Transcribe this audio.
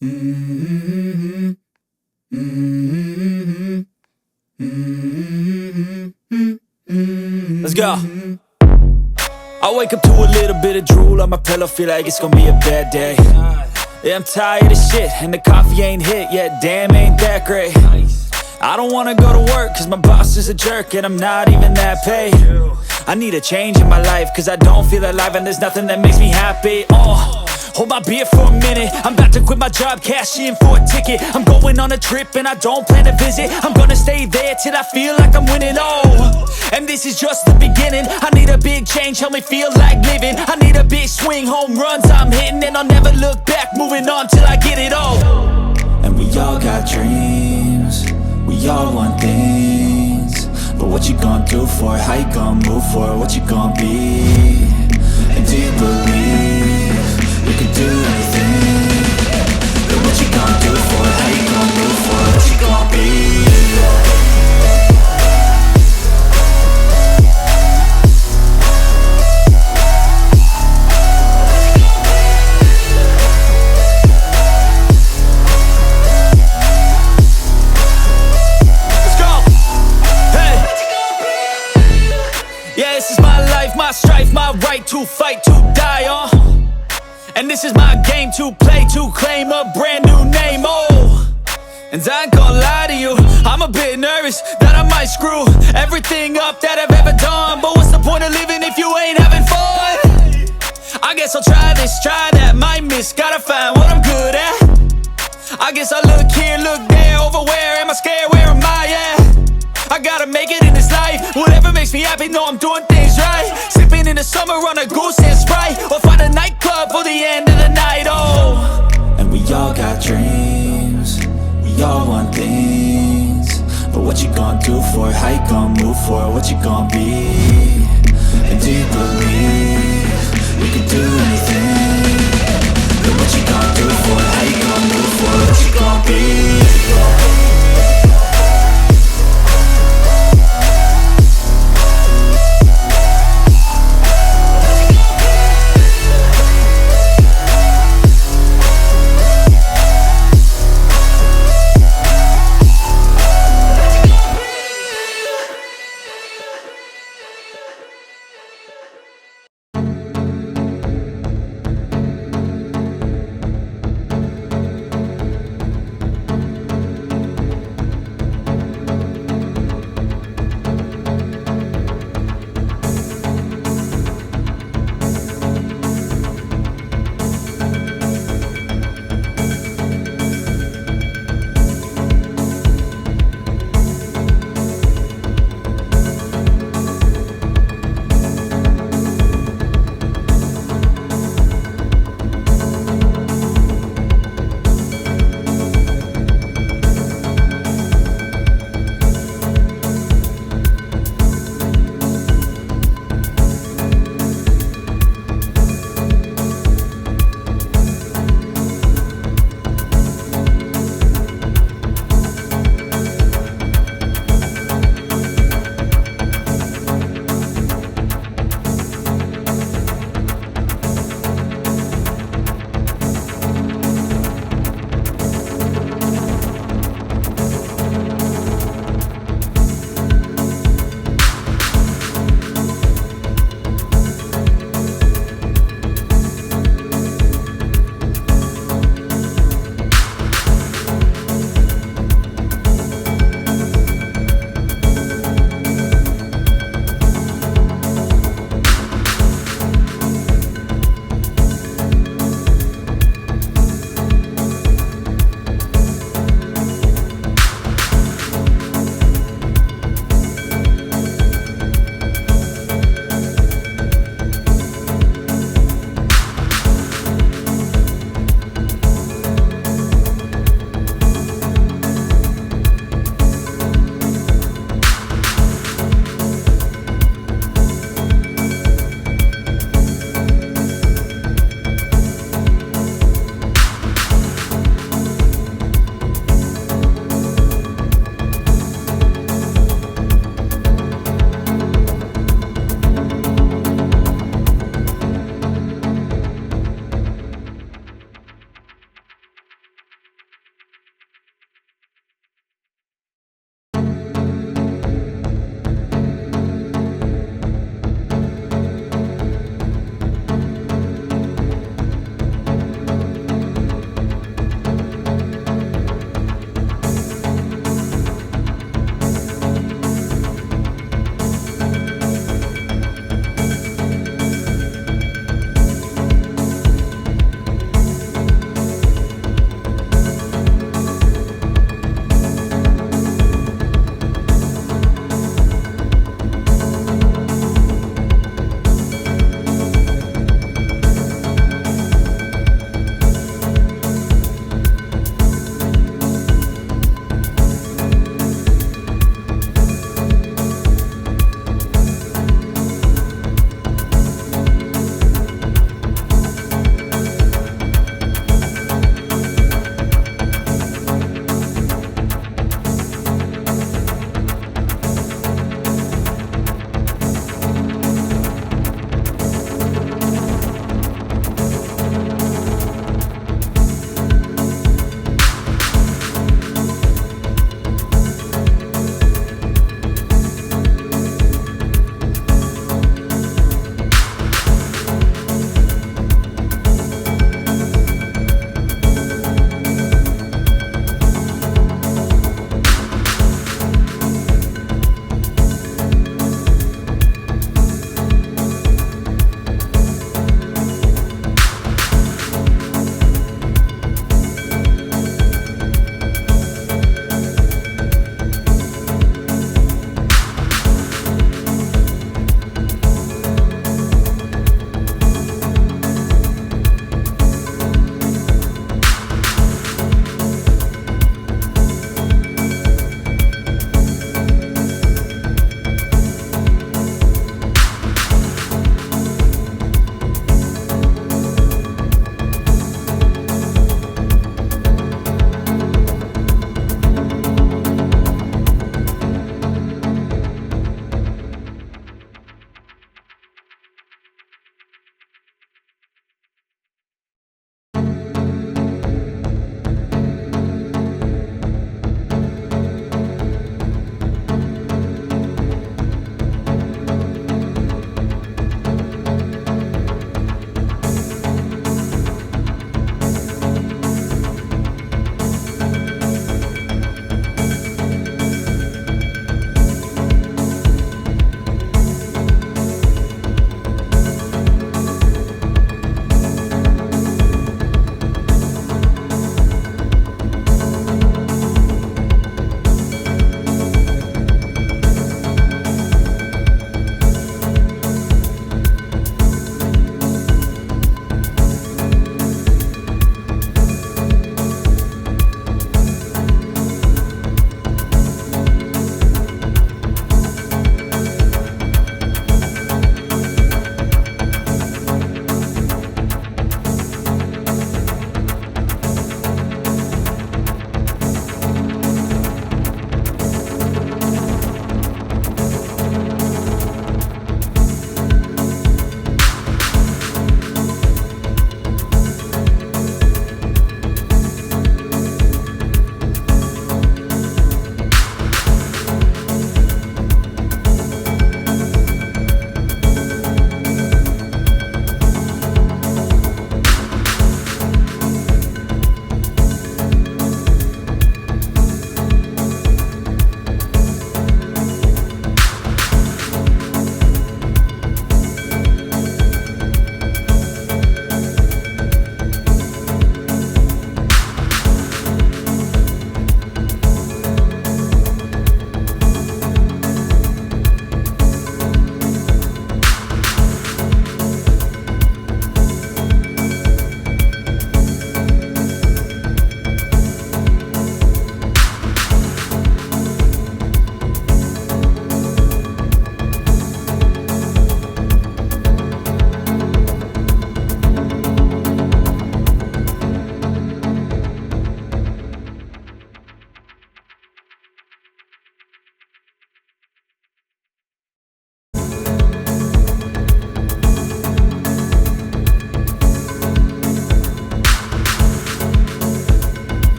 Mm-hmm. Mm-hmm. Mm-hmm. Let's go. I wake up to a little bit of drool on my pillow, feel like it's gonna be a bad day. Yeah, I'm tired of shit, and the coffee ain't hit yet, damn ain't that great. I don't wanna go to work, cause my boss is a jerk, and I'm not even that paid. I need a change in my life, cause I don't feel alive, and there's nothing that makes me happy. Hold my beer for a minute, I'm about to quit my job, cash in for a ticket. I'm going on a trip and I don't plan to visit. I'm gonna stay there till I feel like I'm winning, and this is just the beginning. I need a big change, help me feel like living. I need a big swing, home runs I'm hitting, and I'll never look back, moving on till I get it all. And we all got dreams, we all want things, but what you gonna do for it? How you gonna move for it? What you gonna be? And do you believe you can do anything? But what you gonna do for it? How you gonna move for it? What you gonna be? Yeah, this is my life, my strife, my right to fight, to die on. And this is my game to play, to claim a brand new name, And I ain't gonna lie to you, I'm a bit nervous that I might screw everything up that I've ever done. But what's the point of living if you ain't having fun? I guess I'll try this, try that, might miss, gotta find what I'm good at. I guess I look here, look there, over where am I scared, where am I at? I gotta make it in this life, whatever makes me happy, know I'm doing things right. Sipping in the summer on a goose and Sprite, or find a nightclub for the end of the night, And we all got dreams, we all want things, but what you gonna do for it? How you gonna move for it? What you gonna be? And do you believe you can do anything? But what you gonna do?